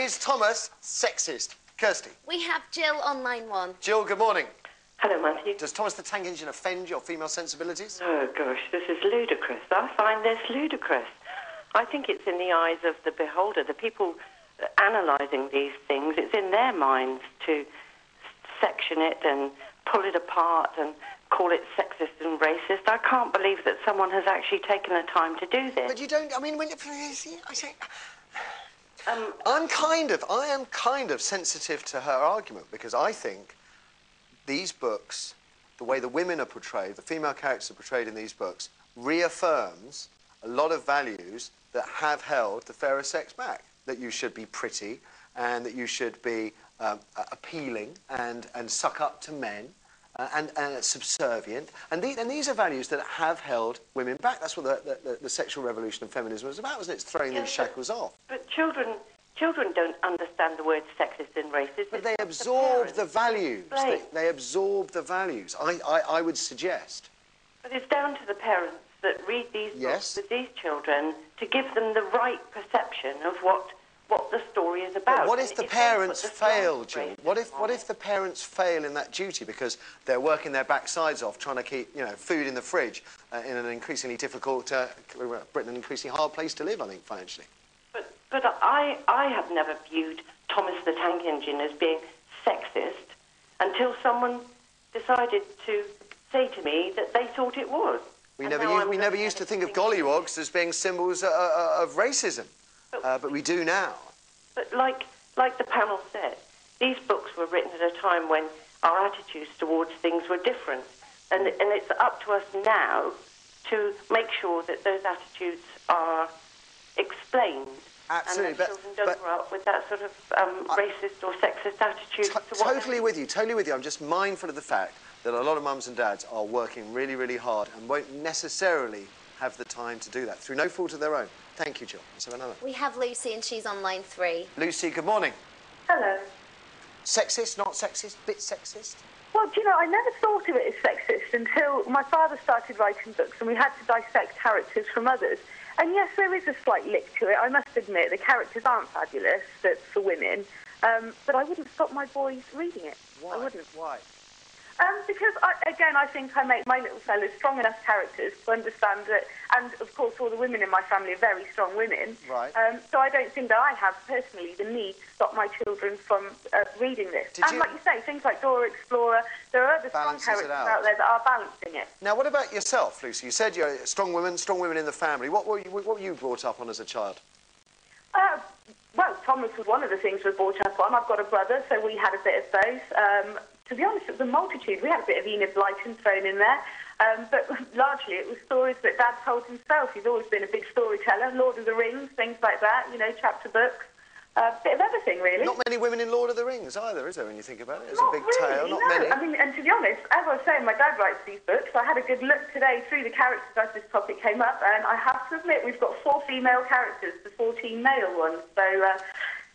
Is Thomas sexist? Kirsty. We have Jill on line 1. Jill, good morning. Hello, Matthew. Does Thomas the Tank Engine offend your female sensibilities? Oh, gosh, this is ludicrous. I find this ludicrous. I think it's in the eyes of the beholder, the people analysing these things. It's in their minds to section it and pull it apart and call it sexist and racist. I can't believe that someone has actually taken the time to do this. But you don't, I mean, when I say... I am kind of sensitive to her argument, because I think these books, the way the women are portrayed, the female characters are portrayed in these books, reaffirms a lot of values that have held the fairer sex back. That you should be pretty, and that you should be appealing and suck up to men, and subservient. And these are values that have held women back. That's what the sexual revolution of feminism was about, wasn't it? It's throwing these shackles off. But children don't understand the word sexist and racist. But they absorb the values. They absorb the values, I would suggest. But it's down to the parents that read these books with these children to give them the right perception of what the story is about. But what if the parents fail, Jill? What if the parents fail in that duty because they're working their backsides off trying to keep, you know, food in the fridge in an increasingly difficult, Britain, an increasingly hard place to live, I think, financially? But I have never viewed Thomas the Tank Engine as being sexist until someone decided to say to me that they thought it was. We never used to think of gollywogs as being symbols of racism, but we do now. But like the panel said, these books were written at a time when our attitudes towards things were different, and it's up to us now to make sure that those attitudes are explained. Absolutely, and that children don't grow up with that sort of racist or sexist attitude. Totally with you. I'm just mindful of the fact that a lot of mums and dads are working really, really hard and won't necessarily have the time to do that, through no fault of their own. Thank you, Jill. Let's have another. We have Lucy, and she's on line 3. Lucy, good morning. Hello. Sexist, not sexist, bit sexist? Well, do you know, I never thought of it as sexist until my father started writing books and we had to dissect characters from others. And yes, there is a slight lick to it. I must admit, the characters aren't fabulous for women, but I wouldn't stop my boys reading it. Why? I wouldn't. Why? Because, I think I make my little fellas strong enough characters to understand that, and of course all the women in my family are very strong women. Right. So I don't think that I have personally the need to stop my children from reading this. Like you say, things like Dora Explorer, there are other strong characters out there that are balancing it. Now, what about yourself, Lucy? You said you're strong women in the family. What were you brought up on as a child? Well, Thomas was one of the things we were brought up on. I've got a brother, so we had a bit of both. To be honest, it was a multitude. We had a bit of Enid Blyton thrown in there, but largely it was stories that Dad told himself. He's always been a big storyteller, Lord of the Rings, things like that, you know, chapter books. A bit of everything, really. Not many women in Lord of the Rings either, is there, when you think about it? It's not a big really, tale, not no. many. I mean, and to be honest, as I was saying, my dad writes these books. I had a good look today through the characters as this topic came up, and I have to admit we've got 4 female characters to 14 male ones, so...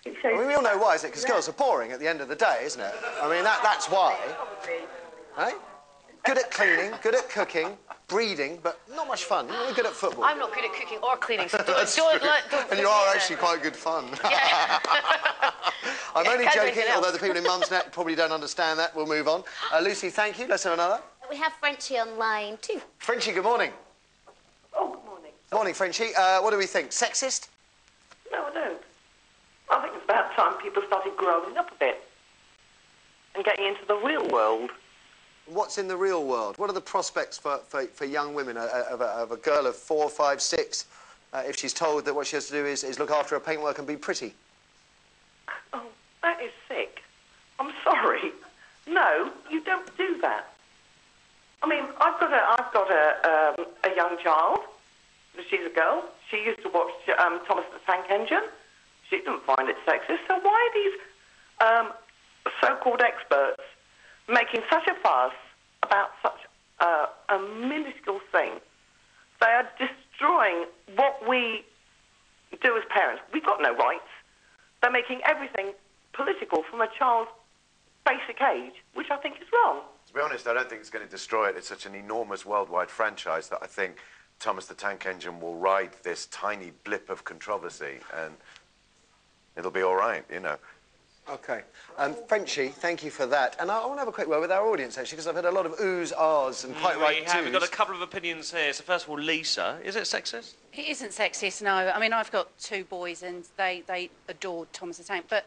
I mean, we all know why, isn't it? Because girls are boring at the end of the day, isn't it? I mean, that's why. Right? Good at cleaning, good at cooking, breeding, but not much fun. You're really good at football. I'm not good at cooking or cleaning, so and you are actually quite good fun. Yeah. I'm only joking, although the people in Mumsnet probably don't understand that. We'll move on. Lucy, thank you. Let's have another. We have Frenchie on line 2. Frenchie, good morning. Oh, good morning. Morning, Frenchie. What do we think? Sexist? No, I don't. I think it's about time people started growing up a bit and getting into the real world. What's in the real world? What are the prospects for young women, of a girl of 4, 5, 6, if she's told that what she has to do is look after her paintwork and be pretty? Oh, that is sick. I'm sorry. No, you don't do that. I mean, I've got a young child. She's a girl. She used to watch Thomas the Tank Engine. She didn't find it sexist. So why are these so-called experts making such a fuss about such a minuscule thing? They are destroying what we do as parents. We've got no rights. They're making everything political from a child's basic age, which I think is wrong. To be honest, I don't think it's going to destroy it. It's such an enormous worldwide franchise that I think Thomas the Tank Engine will ride this tiny blip of controversy and... it'll be all right, you know. OK. Frenchie, thank you for that. And I want to have a quick word with our audience, actually, because I've had a lot of oohs, ahs, and quite right to's. We've got a couple of opinions here. So first of all, Lisa, is it sexist? It isn't sexist, no. I mean, I've got 2 boys and they adored Thomas the Tank. But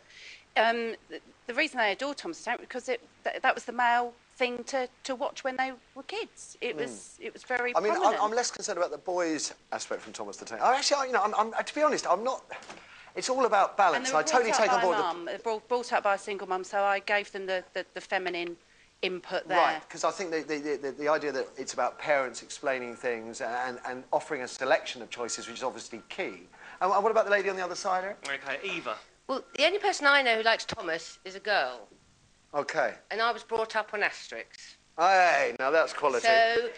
the reason they adored Thomas the Tank was because that was the male thing to watch when they were kids. It was very prominent. I mean, I'm less concerned about the boys aspect from Thomas the Tank. Actually, you know, to be honest, I'm not... It's all about balance. And I totally take on board... They were brought up by a single mum, so I gave them the feminine input there. Right, because I think the idea that it's about parents explaining things and offering a selection of choices, which is obviously key. And what about the lady on the other side, Eric? OK, Eva. Well, the only person I know who likes Thomas is a girl. OK. And I was brought up on Asterix. Hey, now that's quality. So...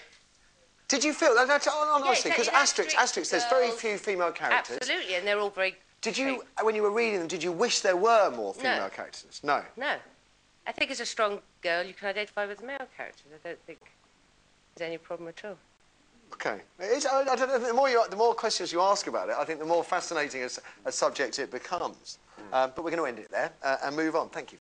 Did you feel... Honestly, because Asterix, there's very girls, few female characters. Absolutely, and they're all very... Did you, when you were reading them, did you wish there were more female characters? No. No. I think as a strong girl, you can identify with the male characters. I don't think there's any problem at all. OK. I don't know, the more questions you ask about it, I think the more fascinating a subject it becomes. But we're going to end it there and move on. Thank you.